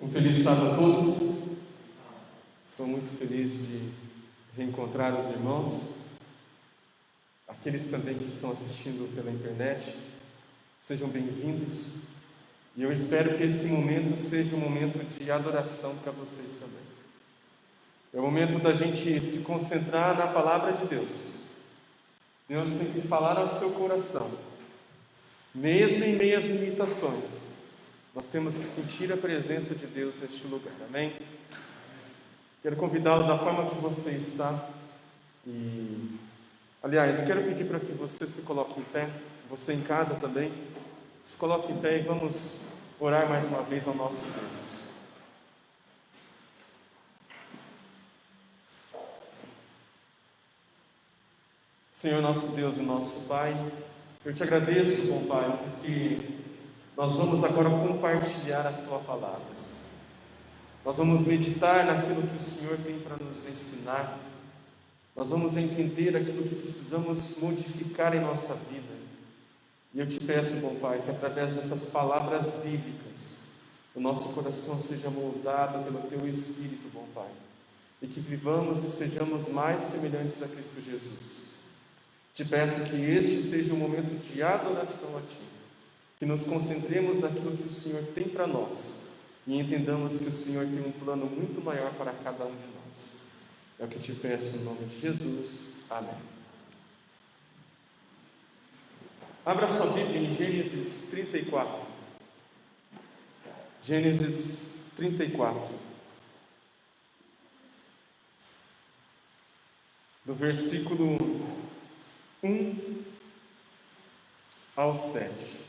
Um feliz sábado a todos. Estou muito feliz de reencontrar os irmãos, aqueles também que estão assistindo pela internet. Sejam bem-vindos e eu espero que esse momento seja um momento de adoração para vocês também. É o momento da gente se concentrar na palavra de Deus. Deus tem que falar ao seu coração, mesmo em meio às limitações. Nós temos que sentir a presença de Deus neste lugar, amém? Quero convidá-lo da forma que você está. Aliás, eu quero pedir para que você se coloque em pé, você em casa também, se coloque em pé e vamos orar mais uma vez ao nosso Deus. Senhor nosso Deus e nosso Pai, eu te agradeço, bom Pai, porque nós vamos agora compartilhar a Tua palavra, Senhor. Nós vamos meditar naquilo que o Senhor tem para nos ensinar. Nós vamos entender aquilo que precisamos modificar em nossa vida. E eu te peço, bom Pai, que através dessas palavras bíblicas, o nosso coração seja moldado pelo Teu Espírito, bom Pai, e que vivamos e sejamos mais semelhantes a Cristo Jesus. Te peço que este seja um momento de adoração a Ti, que nos concentremos naquilo que o Senhor tem para nós e entendamos que o Senhor tem um plano muito maior para cada um de nós. É o que te peço em nome de Jesus. Amém. Abra sua Bíblia em Gênesis 34. Gênesis 34. Do versículo 1 ao 7.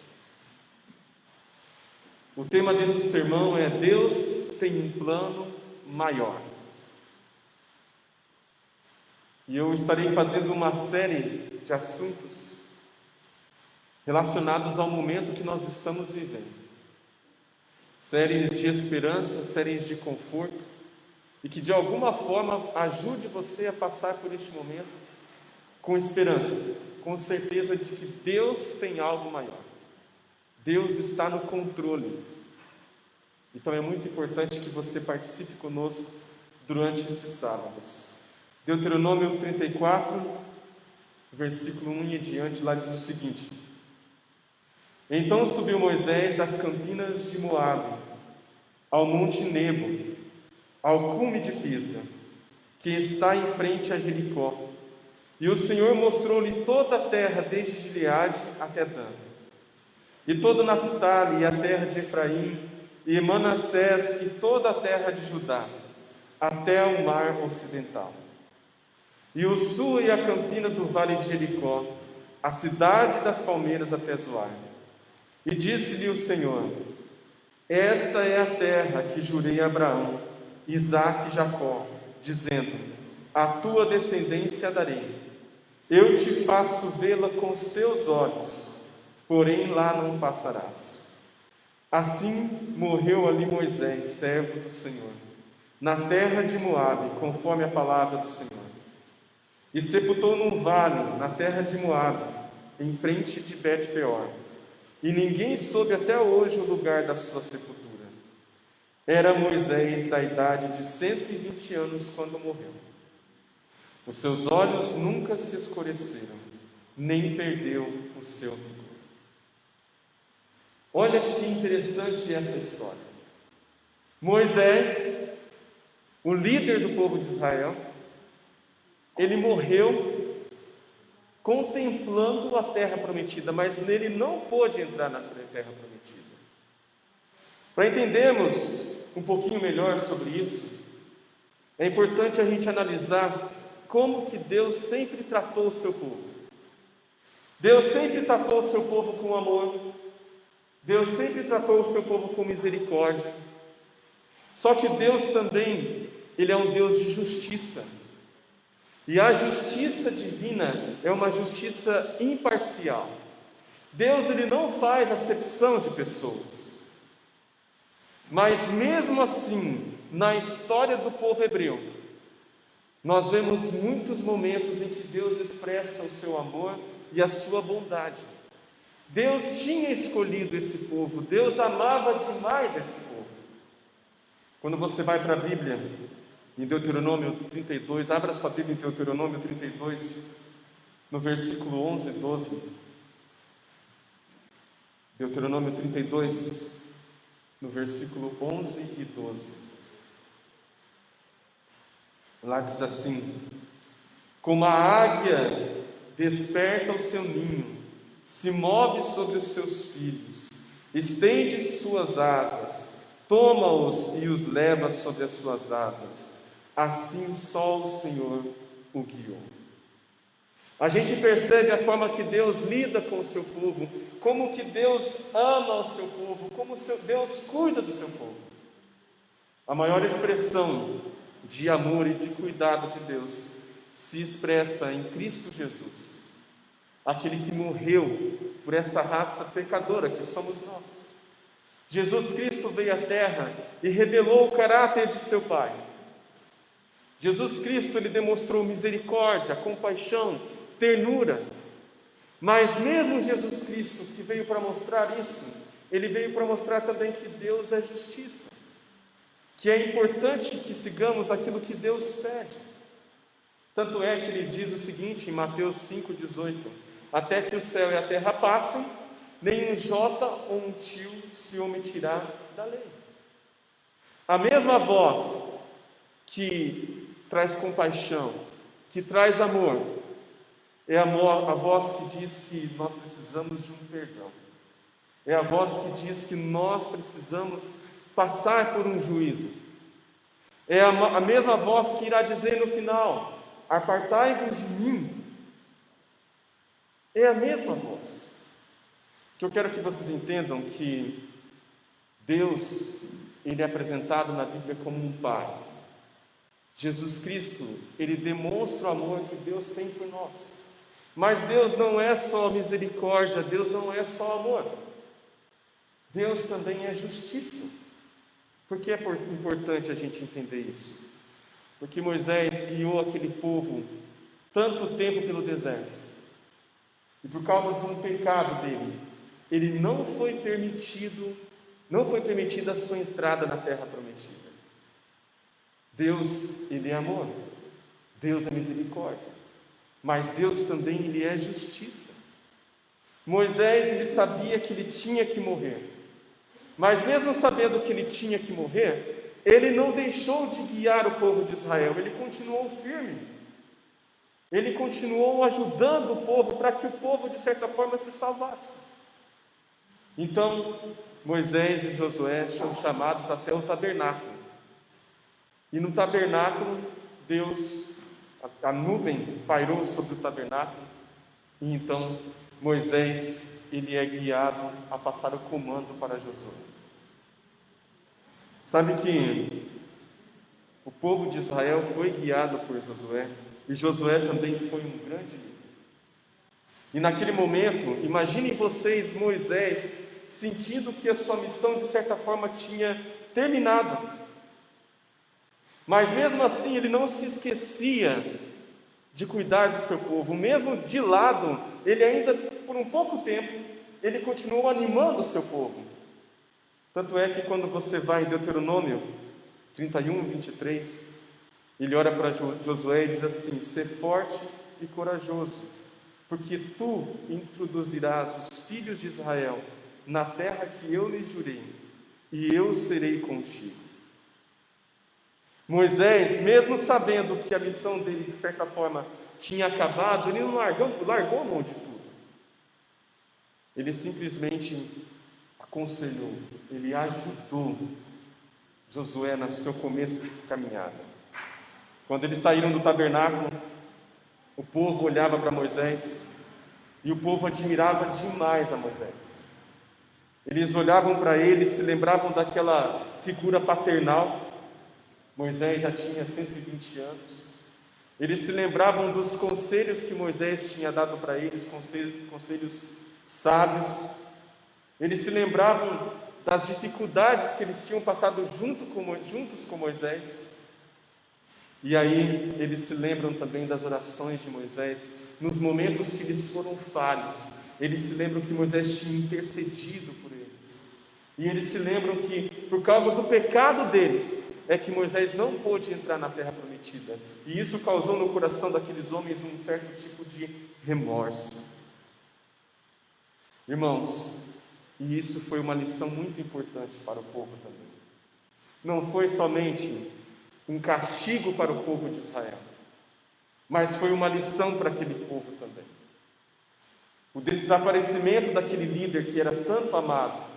O tema desse sermão é Deus tem um plano maior. E eu estarei fazendo uma série de assuntos relacionados ao momento que nós estamos vivendo. Séries de esperança, séries de conforto, e que de alguma forma ajude você a passar por este momento com esperança, com certeza de que Deus tem algo maior. Deus está no controle. Então é muito importante que você participe conosco durante esses sábados. Deuteronômio 34, versículo 1 e adiante, lá diz o seguinte: Então subiu Moisés das campinas de Moabe, ao monte Nebo, ao cume de Pisga, que está em frente a Jericó. E o Senhor mostrou-lhe toda a terra, desde Gileade até Dan, e todo Naftali, e a terra de Efraim, e Manassés, e toda a terra de Judá, até o mar ocidental, e o sul e a campina do vale de Jericó, a cidade das palmeiras até Zoar. E disse-lhe o Senhor: Esta é a terra que jurei a Abraão, Isaque e Jacó, dizendo: A tua descendência darei. Eu te faço vê-la com os teus olhos, porém lá não passarás. Assim morreu ali Moisés, servo do Senhor, na terra de Moabe, conforme a palavra do Senhor. E sepultou num vale, na terra de Moabe, em frente de Bet-peor. E ninguém soube até hoje o lugar da sua sepultura. Era Moisés da idade de 120 anos quando morreu. Os seus olhos nunca se escureceram, nem perdeu o seu vigor. Olha que interessante essa história. Moisés, o líder do povo de Israel, ele morreu contemplando a terra prometida, mas nele não pôde entrar na terra prometida. Para entendermos um pouquinho melhor sobre isso, é importante a gente analisar como que Deus sempre tratou o seu povo. Deus sempre tratou o seu povo com amor. Deus sempre tratou o seu povo com misericórdia. Só que Deus também, Ele é um Deus de justiça. E a justiça divina é uma justiça imparcial. Deus, Ele não faz acepção de pessoas. Mas mesmo assim, na história do povo hebreu, nós vemos muitos momentos em que Deus expressa o seu amor e a sua bondade. Deus tinha escolhido esse povo, Deus amava demais esse povo. Quando você vai para a Bíblia, em Deuteronômio 32, abra sua Bíblia em Deuteronômio 32, no versículo 11 e 12. Deuteronômio 32, no versículo 11 e 12. Lá diz assim: como a águia desperta o seu ninho, se move sobre os seus filhos, estende suas asas, toma-os e os leva sobre as suas asas, assim só o Senhor o guiou. A gente percebe a forma que Deus lida com o seu povo, como que Deus ama o seu povo, como Deus cuida do seu povo. A maior expressão de amor e de cuidado de Deus se expressa em Cristo Jesus, aquele que morreu por essa raça pecadora que somos nós. Jesus Cristo veio à terra e revelou o caráter de seu Pai. Jesus Cristo, ele demonstrou misericórdia, compaixão, ternura. Mas mesmo Jesus Cristo, que veio para mostrar isso, ele veio para mostrar também que Deus é justiça, que é importante que sigamos aquilo que Deus pede. Tanto é que ele diz o seguinte em Mateus 5,18: até que o céu e a terra passem, nem um jota ou um tio se omitirá da lei. A mesma voz que traz compaixão, que traz amor, é a voz que diz que nós precisamos de um perdão. É a voz que diz que nós precisamos passar por um juízo. É a mesma voz que irá dizer no final: apartai-vos de mim. É a mesma voz. Que eu quero que vocês entendam que Deus, ele é apresentado na Bíblia como um Pai. Jesus Cristo, ele demonstra o amor que Deus tem por nós. Mas Deus não é só misericórdia, Deus não é só amor. Deus também é justiça. Por que é importante a gente entender isso? Porque Moisés guiou aquele povo tanto tempo pelo deserto, e por causa de um pecado dele, ele não foi permitida a sua entrada na terra prometida. Deus, ele é amor, Deus é misericórdia, mas Deus também, ele é justiça. Moisés, ele sabia que ele tinha que morrer, mas mesmo sabendo que ele tinha que morrer, ele não deixou de guiar o povo de Israel, ele continuou firme, ele continuou ajudando o povo para que o povo de certa forma se salvasse. Então Moisés e Josué são chamados até o tabernáculo, e no tabernáculo Deus, a nuvem pairou sobre o tabernáculo, e então Moisés, ele é guiado a passar o comando para Josué. Sabe que o povo de Israel foi guiado por Josué, e Josué também foi um grande líder. E naquele momento, imaginem vocês Moisés sentindo que a sua missão de certa forma tinha terminado, mas mesmo assim ele não se esquecia de cuidar do seu povo. Mesmo de lado, ele ainda por um pouco tempo, ele continuou animando o seu povo. Tanto é que quando você vai em Deuteronômio 31, 23, ele olha para Josué e diz assim: ser forte e corajoso, porque tu introduzirás os filhos de Israel na terra que eu lhes jurei, e eu serei contigo. Moisés, mesmo sabendo que a missão dele de certa forma tinha acabado, ele não largou a mão de tudo. Ele simplesmente aconselhou, ele ajudou Josué no seu começo de caminhada. Quando eles saíram do tabernáculo, o povo olhava para Moisés e o povo admirava demais a Moisés. Eles olhavam para ele, se lembravam daquela figura paternal. Moisés já tinha 120 anos. Eles se lembravam dos conselhos que Moisés tinha dado para eles, conselhos sábios. Eles se lembravam das dificuldades que eles tinham passado juntos com Moisés. E aí eles se lembram também das orações de Moisés, nos momentos que eles foram falhos. Eles se lembram que Moisés tinha intercedido por eles. E eles se lembram que, por causa do pecado deles, é que Moisés não pôde entrar na terra prometida, e isso causou no coração daqueles homens um certo tipo de remorso. Irmãos, e isso foi uma lição muito importante para o povo também. Não foi somente um castigo para o povo de Israel, mas foi uma lição para aquele povo também. O desaparecimento daquele líder que era tanto amado,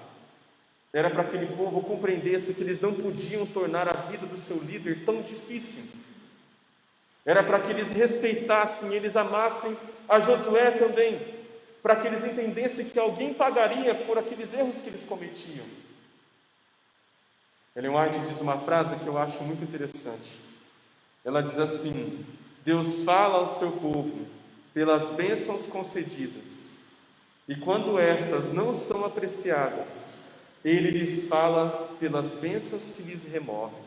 era para que aquele povo compreendesse que eles não podiam tornar a vida do seu líder tão difícil. Era para que eles respeitassem, eles amassem a Josué também, para que eles entendessem que alguém pagaria por aqueles erros que eles cometiam. Ellen White diz uma frase que eu acho muito interessante. Ela diz assim: Deus fala ao seu povo pelas bênçãos concedidas, e quando estas não são apreciadas, Ele lhes fala pelas bênçãos que lhes removem,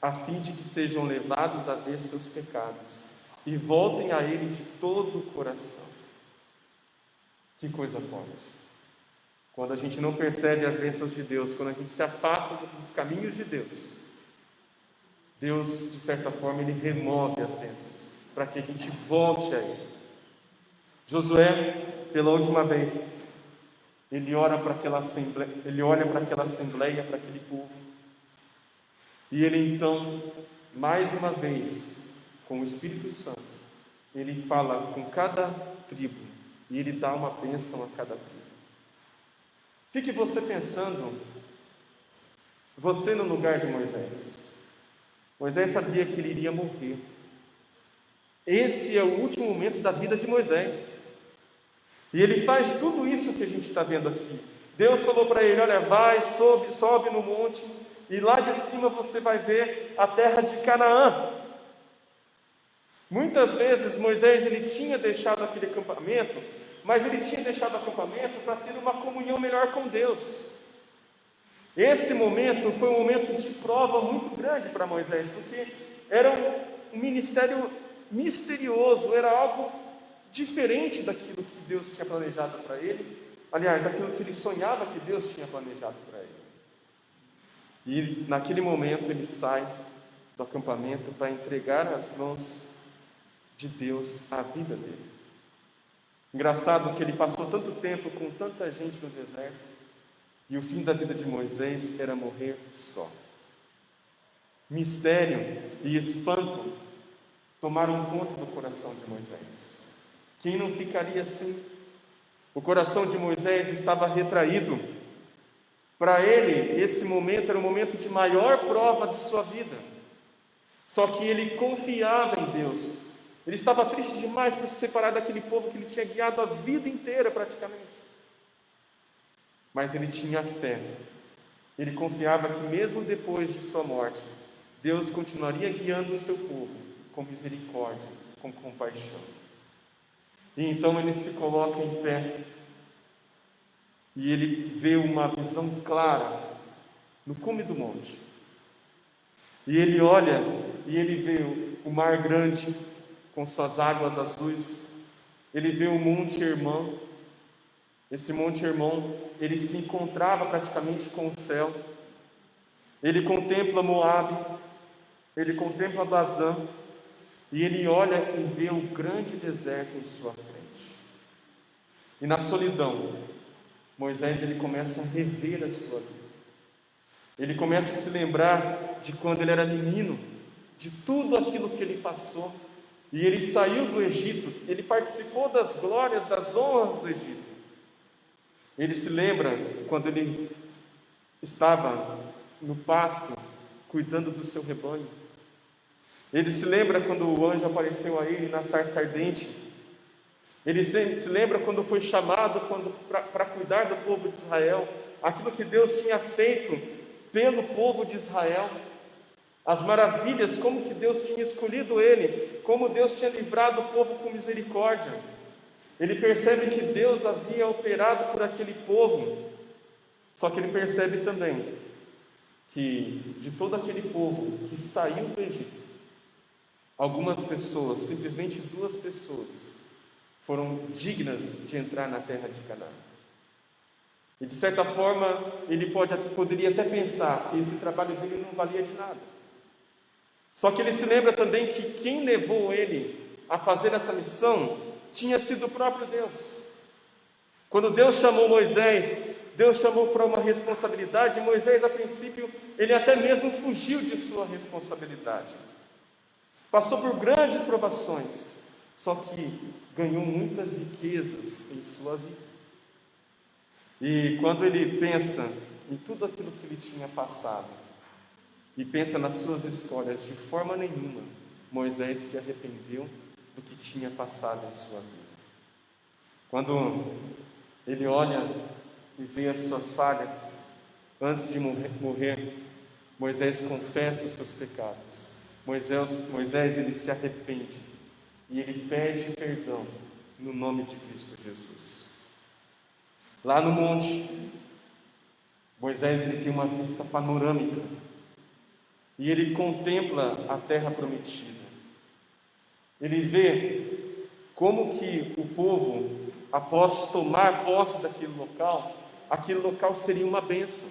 a fim de que sejam levados a ver seus pecados e voltem a Ele de todo o coração. Que coisa forte! Quando a gente não percebe as bênçãos de Deus, quando a gente se afasta dos caminhos de Deus, Deus, de certa forma, Ele remove as bênçãos, para que a gente volte a Ele. Josué, pela última vez, ele ora para aquela assembleia, ele olha para aquela assembleia, para aquele povo, e ele então, mais uma vez, com o Espírito Santo, ele fala com cada tribo, e ele dá uma bênção a cada tribo. Fique você pensando, você no lugar de Moisés. Moisés sabia que ele iria morrer. Esse é o último momento da vida de Moisés. E ele faz tudo isso que a gente está vendo aqui. Deus falou para ele: olha, vai, sobe no monte, e lá de cima você vai ver a terra de Canaã. Muitas vezes Moisés ele tinha deixado aquele acampamento, mas ele tinha deixado o acampamento para ter uma comunhão melhor com Deus. Esse momento foi um momento de prova muito grande para Moisés, porque era um ministério misterioso, era algo diferente daquilo que Deus tinha planejado para ele, aliás, daquilo que ele sonhava que Deus tinha planejado para ele. E naquele momento ele sai do acampamento para entregar nas mãos de Deus a vida dele. Engraçado que ele passou tanto tempo com tanta gente no deserto, e o fim da vida de Moisés era morrer só. Mistério e espanto tomaram conta do coração de Moisés. Quem não ficaria assim? O coração de Moisés estava retraído. Para ele, esse momento era o momento de maior prova de sua vida. Só que ele confiava em Deus. Ele estava triste demais por se separar daquele povo que ele tinha guiado a vida inteira praticamente. Mas ele tinha fé. Ele confiava que mesmo depois de sua morte, Deus continuaria guiando o seu povo com misericórdia, com compaixão. E então ele se coloca em pé e ele vê uma visão clara no cume do monte. E ele olha e ele vê o mar grande com suas águas azuis. Ele vê o Monte Hermon. Esse Monte Hermon, ele se encontrava praticamente com o céu. Ele contempla Moabe, ele contempla Bazã, e ele olha e vê o grande deserto em sua frente. E na solidão, Moisés ele começa a rever a sua vida. Ele começa a se lembrar de quando ele era menino, de tudo aquilo que ele passou. E ele saiu do Egito, ele participou das glórias, das honras do Egito. Ele se lembra quando ele estava no pasto, cuidando do seu rebanho. Ele se lembra quando o anjo apareceu a ele na sarça ardente. Ele se lembra quando foi chamado para cuidar do povo de Israel, aquilo que Deus tinha feito pelo povo de Israel, as maravilhas, como que Deus tinha escolhido ele, como Deus tinha livrado o povo com misericórdia. Ele percebe que Deus havia operado por aquele povo, só que ele percebe também que de todo aquele povo que saiu do Egito, algumas pessoas, simplesmente 2 pessoas, foram dignas de entrar na terra de Canaã. E de certa forma, ele poderia até pensar que esse trabalho dele não valia de nada. Só que ele se lembra também que quem levou ele a fazer essa missão tinha sido o próprio Deus. Quando Deus chamou Moisés, Deus chamou para uma responsabilidade, e Moisés, a princípio, ele até mesmo fugiu de sua responsabilidade. Passou por grandes provações, só que ganhou muitas riquezas em sua vida. E quando ele pensa em tudo aquilo que ele tinha passado, e pensa nas suas escolhas, de forma nenhuma, Moisés se arrependeu do que tinha passado em sua vida. Quando ele olha e vê as suas falhas, antes de morrer, Moisés confessa os seus pecados. Moisés ele se arrepende e ele pede perdão no nome de Cristo Jesus. Lá no monte, Moisés ele tem uma vista panorâmica e ele contempla a terra prometida. Ele vê como que o povo, após tomar posse daquele local, aquele local seria uma bênção.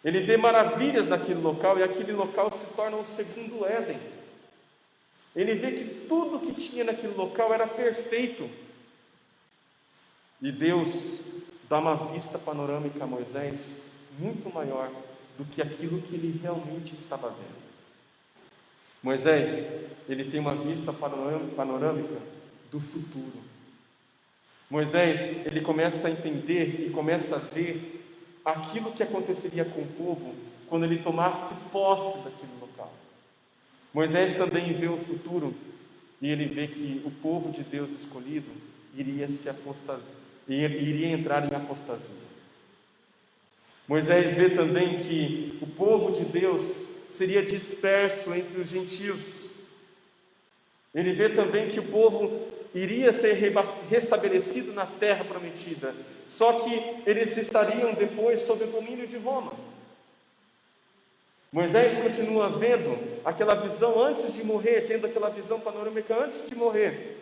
Ele vê maravilhas naquele local e aquele local se torna um segundo Éden. Ele vê que tudo que tinha naquele local era perfeito. E Deus dá uma vista panorâmica a Moisés muito maior do que aquilo que ele realmente estava vendo. Moisés, ele tem uma vista panorâmica do futuro. Moisés, ele começa a entender e começa a ver aquilo que aconteceria com o povo quando ele tomasse posse daquele local. Moisés também vê o futuro e ele vê que o povo de Deus escolhido iria entrar em apostasia. Moisés vê também que o povo de Deus seria disperso entre os gentios. Ele vê também que o povo iria ser restabelecido na terra prometida, só que eles estariam depois sob o domínio de Roma. Moisés continua vendo aquela visão antes de morrer, tendo aquela visão panorâmica antes de morrer,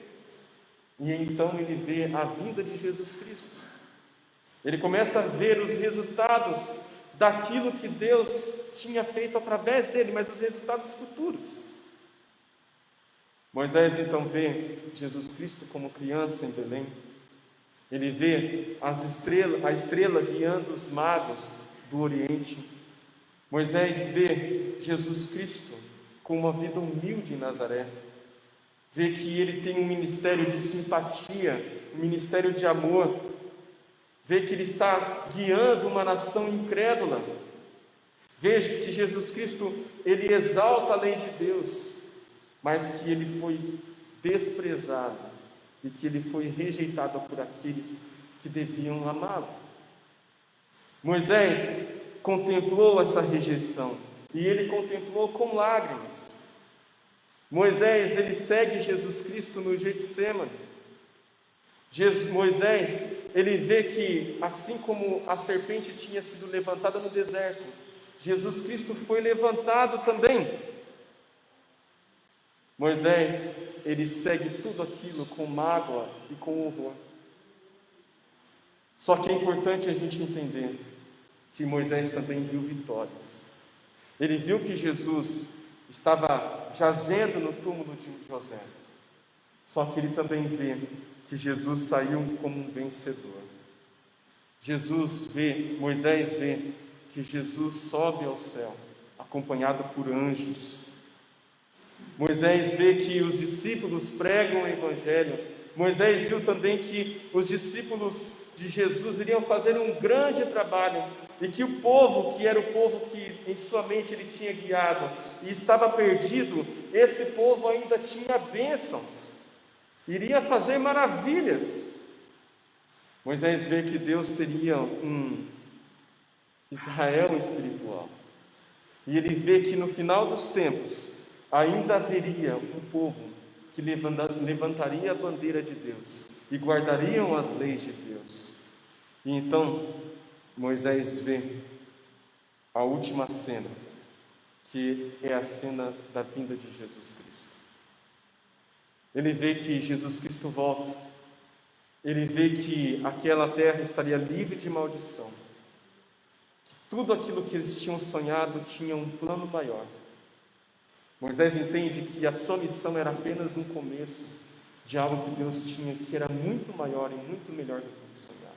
e então ele vê a vinda de Jesus Cristo. Ele começa a ver os resultados daquilo que Deus tinha feito através dele, mas os resultados futuros. Moisés então vê Jesus Cristo como criança em Belém. Ele vê a estrela guiando os magos do Oriente. Moisés vê Jesus Cristo com uma vida humilde em Nazaré. Vê que ele tem um ministério de simpatia, um ministério de amor. Vê que ele está guiando uma nação incrédula. Veja que Jesus Cristo, ele exalta a lei de Deus, mas que ele foi desprezado e que ele foi rejeitado por aqueles que deviam amá-lo. Moisés contemplou essa rejeição e ele contemplou com lágrimas. Moisés, ele segue Jesus Cristo no Getsêmani. Moisés, ele vê que assim como a serpente tinha sido levantada no deserto, Jesus Cristo foi levantado também. Moisés, ele segue tudo aquilo com mágoa e com horror. Só que é importante a gente entender que Moisés também viu vitórias. Ele viu que Jesus estava jazendo no túmulo de José. Só que ele também vê que Jesus saiu como um vencedor. Moisés vê que Jesus sobe ao céu, acompanhado por anjos. Moisés vê que os discípulos pregam o Evangelho. Moisés viu também que os discípulos de Jesus iriam fazer um grande trabalho e que o povo, que era o povo que em sua mente ele tinha guiado e estava perdido, esse povo ainda tinha bênçãos, iria fazer maravilhas. Moisés vê que Deus teria um Israel espiritual e ele vê que no final dos tempos ainda haveria um povo que levantaria a bandeira de Deus e guardariam as leis de Deus. E então Moisés vê a última cena, que é a cena da vinda de Jesus Cristo. Ele vê que Jesus Cristo volta. Ele vê que aquela terra estaria livre de maldição, que tudo aquilo que eles tinham sonhado tinha um plano maior. Moisés entende que a sua missão era apenas um começo de algo que Deus tinha, que era muito maior e muito melhor do que ele sonhava.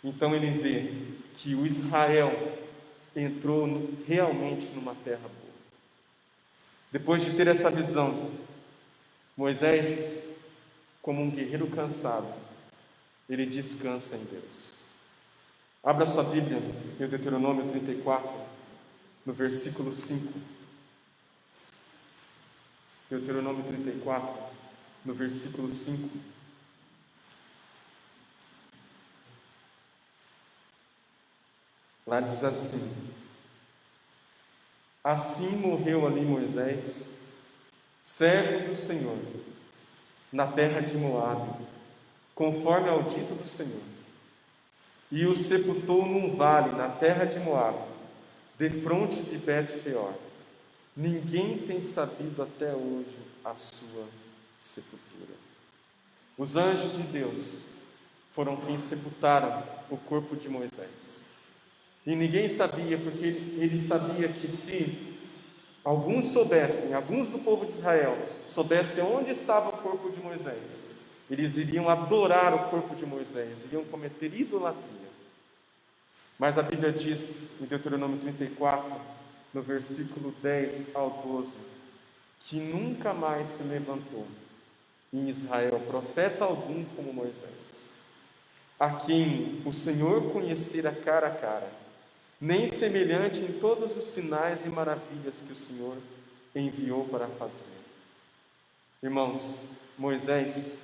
Então ele vê que o Israel entrou realmente numa terra boa. Depois de ter essa visão, Moisés, como um guerreiro cansado, ele descansa em Deus. Abra sua Bíblia em Deuteronômio 34, no versículo 5. Deuteronômio 34, no versículo 5. Lá diz assim: assim morreu ali Moisés, servo do Senhor, na terra de Moabe, conforme ao dito do Senhor, e o sepultou num vale na terra de Moabe, defronte de Bet-peor. Ninguém tem sabido até hoje a sua sepultura. Os anjos de Deus foram quem sepultaram o corpo de Moisés. E ninguém sabia, porque ele sabia que se alguns do povo de Israel soubessem onde estava o corpo de Moisés, eles iriam adorar o corpo de Moisés, iriam cometer idolatria. Mas a Bíblia diz em Deuteronômio 34, no versículo 10 ao 12, que nunca mais se levantou em Israel profeta algum como Moisés, a quem o Senhor conhecera cara a cara, nem semelhante em todos os sinais e maravilhas que o Senhor enviou para fazer. Irmãos, Moisés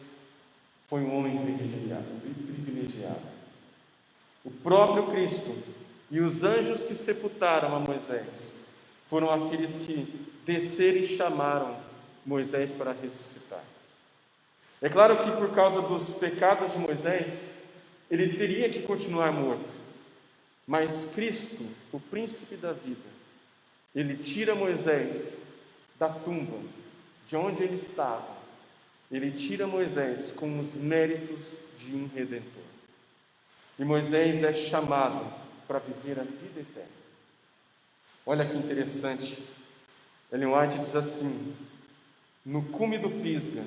foi um homem privilegiado. O próprio Cristo e os anjos que sepultaram a Moisés foram aqueles que desceram e chamaram Moisés para ressuscitar. É claro que por causa dos pecados de Moisés, ele teria que continuar morto. Mas Cristo, o príncipe da vida, ele tira Moisés da tumba, de onde ele estava. Ele tira Moisés com os méritos de um redentor. E Moisés é chamado para viver a vida eterna. Olha que interessante. Ellen White diz assim: no cume do Pisga,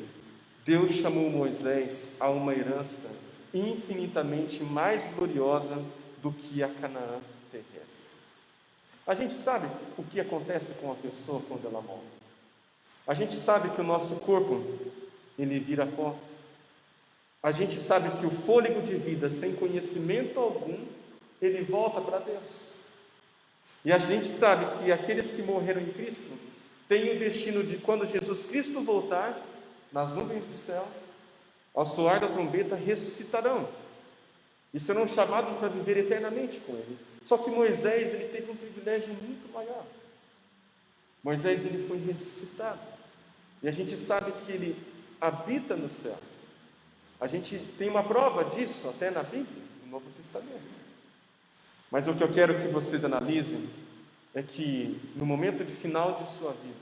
Deus chamou Moisés a uma herança infinitamente mais gloriosa do que a Canaã terrestre. A gente sabe o que acontece com a pessoa quando ela morre. A gente sabe que o nosso corpo, ele vira pó. A gente sabe que o fôlego de vida, sem conhecimento algum, ele volta para Deus. E a gente sabe que aqueles que morreram em Cristo têm o destino de, quando Jesus Cristo voltar, nas nuvens do céu, ao soar da trombeta, ressuscitarão. E serão chamados para viver eternamente com Ele. Só que Moisés, ele teve um privilégio muito maior. Moisés, ele foi ressuscitado. E a gente sabe que ele habita no céu. A gente tem uma prova disso até na Bíblia, no Novo Testamento. Mas o que eu quero que vocês analisem é que no momento de final de sua vida,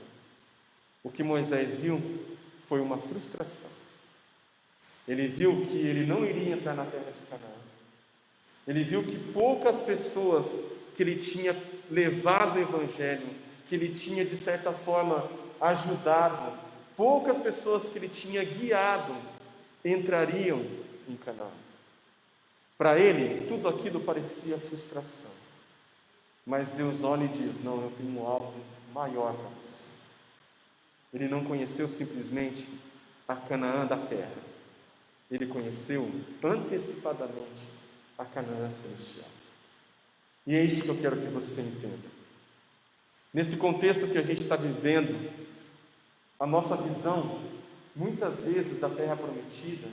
o que Moisés viu foi uma frustração. Ele viu que ele não iria entrar na terra de Canaã. Ele viu que poucas pessoas que ele tinha levado o Evangelho, que ele tinha de certa forma ajudado, poucas pessoas que ele tinha guiado, entrariam em Canaã. Para ele, tudo aquilo parecia frustração. Mas Deus olha e diz: não, eu tenho algo maior para você. Ele não conheceu simplesmente a Canaã da terra. Ele conheceu antecipadamente a Canaã celestial. E é isso que eu quero que você entenda. Nesse contexto que a gente está vivendo, a nossa visão, muitas vezes, da terra prometida,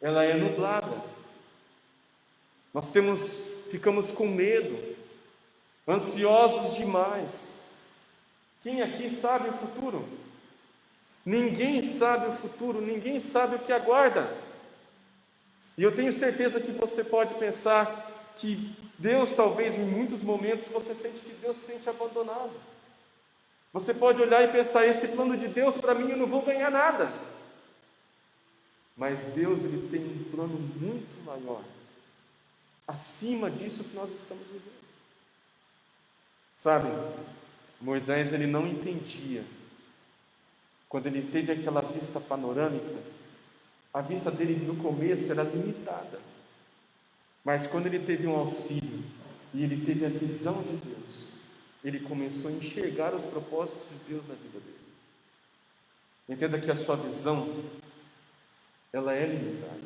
ela é nublada. Nós ficamos com medo, ansiosos demais. Quem aqui sabe o futuro? Ninguém sabe o futuro, ninguém sabe o que aguarda. E eu tenho certeza que você pode pensar que Deus, talvez em muitos momentos, você sente que Deus tem te abandonado. Você pode olhar e pensar: esse plano de Deus para mim, eu não vou ganhar nada. Mas Deus, ele tem um plano muito maior, acima disso que nós estamos vivendo. Sabe, Moisés, ele não entendia quando ele teve aquela vista panorâmica, a vista dele no começo era limitada. Mas quando ele teve um auxílio e ele teve a visão de Deus, ele começou a enxergar os propósitos de Deus na vida dele. Entenda que a sua visão, ela é limitada.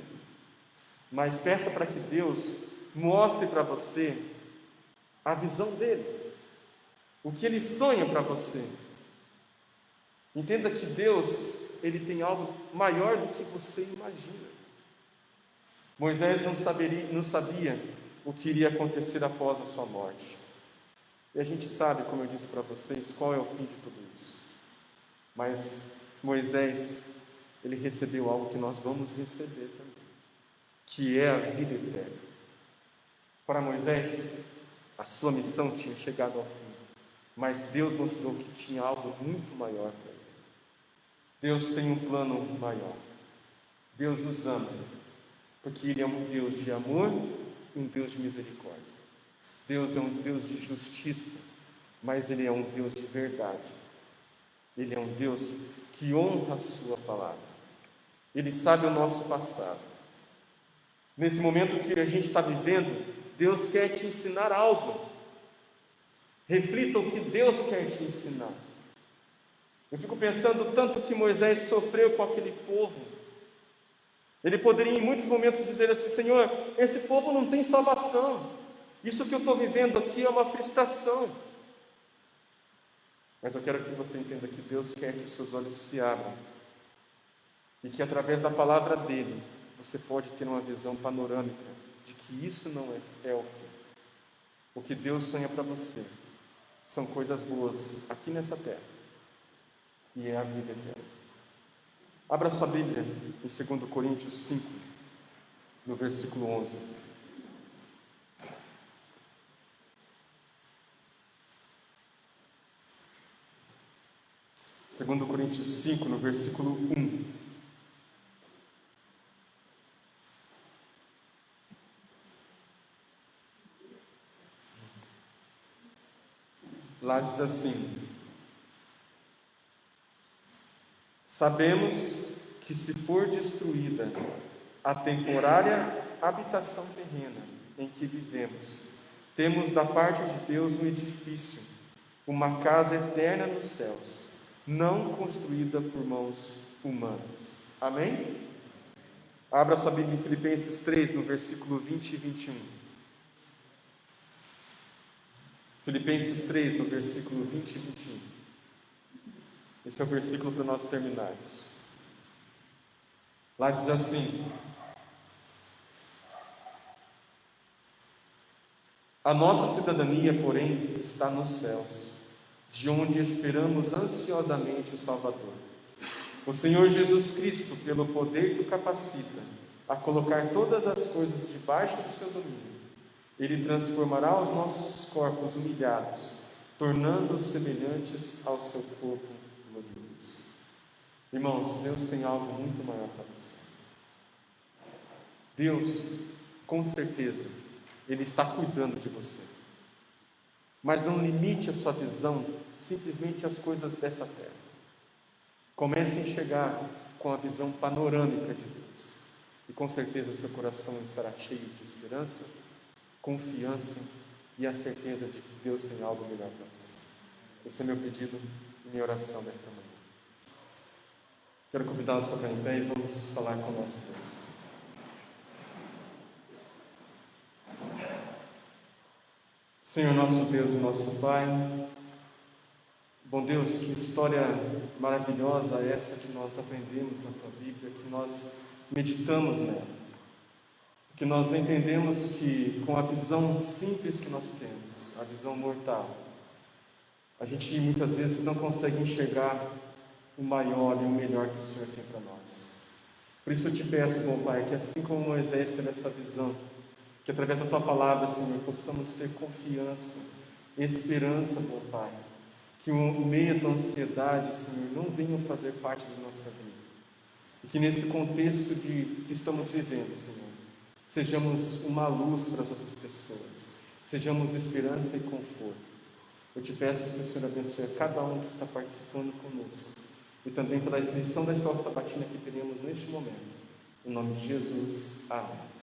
Mas peça para que Deus mostre para você a visão dele, o que ele sonha para você. Entenda que Deus, ele tem algo maior do que você imagina. Moisés não sabia o que iria acontecer após a sua morte. E a gente sabe, como eu disse para vocês, qual é o fim de tudo isso. Mas Moisés, ele recebeu algo que nós vamos receber também, que é a vida eterna. Para Moisés, a sua missão tinha chegado ao fim, mas Deus mostrou que tinha algo muito maior para ele. Deus tem um plano maior. Deus nos ama, porque Ele é um Deus de amor e um Deus de misericórdia. Deus é um Deus de justiça, mas Ele é um Deus de verdade. Ele é um Deus que honra a sua palavra. Ele sabe o nosso passado. Nesse momento que a gente está vivendo, Deus quer te ensinar algo. Reflita o que Deus quer te ensinar. Eu fico pensando tanto que Moisés sofreu com aquele povo. Ele poderia em muitos momentos dizer assim: Senhor, esse povo não tem salvação. Isso que eu estou vivendo aqui é uma frustração. Mas eu quero que você entenda que Deus quer que os seus olhos se abram. E que através da palavra dEle, você pode ter uma visão panorâmica de que isso não é o fim. O que Deus sonha para você são coisas boas aqui nessa terra. E é a vida eterna. Abra sua Bíblia em 2 Coríntios 5, no versículo 11. Segundo Coríntios 5, no versículo 1. Lá diz assim: sabemos que se for destruída a temporária habitação terrena em que vivemos, temos da parte de Deus um edifício, uma casa eterna nos céus, não construída por mãos humanas. Amém? Abra sua Bíblia em Filipenses 3, no versículo 20 e 21. Filipenses 3, no versículo 20 e 21. Esse é o versículo para nós terminarmos. Lá diz assim: a nossa cidadania, porém, está nos céus, de onde esperamos ansiosamente o Salvador, o Senhor Jesus Cristo, pelo poder que o capacita a colocar todas as coisas debaixo do seu domínio. Ele transformará os nossos corpos humilhados, tornando-os semelhantes ao seu corpo glorioso. Irmãos, Deus tem algo muito maior para você. Deus, com certeza, Ele está cuidando de você. Mas não limite a sua visão simplesmente às coisas dessa terra. Comece a enxergar com a visão panorâmica de Deus. E com certeza seu coração estará cheio de esperança, confiança e a certeza de que Deus tem algo melhor para você. Esse é meu pedido e minha oração nesta manhã. Quero convidá-los a ficar em pé e vamos falar com o nosso Deus. Senhor nosso Deus e nosso Pai, bom Deus, que história maravilhosa é essa que nós aprendemos na Tua Bíblia, que nós meditamos nela. Que nós entendemos que com a visão simples que nós temos, a visão mortal, a gente muitas vezes não consegue enxergar o maior e o melhor que o Senhor tem para nós. Por isso eu te peço, bom Pai, que assim como Moisés teve essa visão, que através da Tua palavra, Senhor, possamos ter confiança, esperança, bom Pai, que o medo da ansiedade, Senhor, não venham fazer parte da nossa vida. E que nesse contexto que estamos vivendo, Senhor, sejamos uma luz para as outras pessoas, sejamos esperança e conforto. Eu te peço que o Senhor abençoe a cada um que está participando conosco, e também pela exposição da escola sabatina que teremos neste momento. Em nome de Jesus. Amém.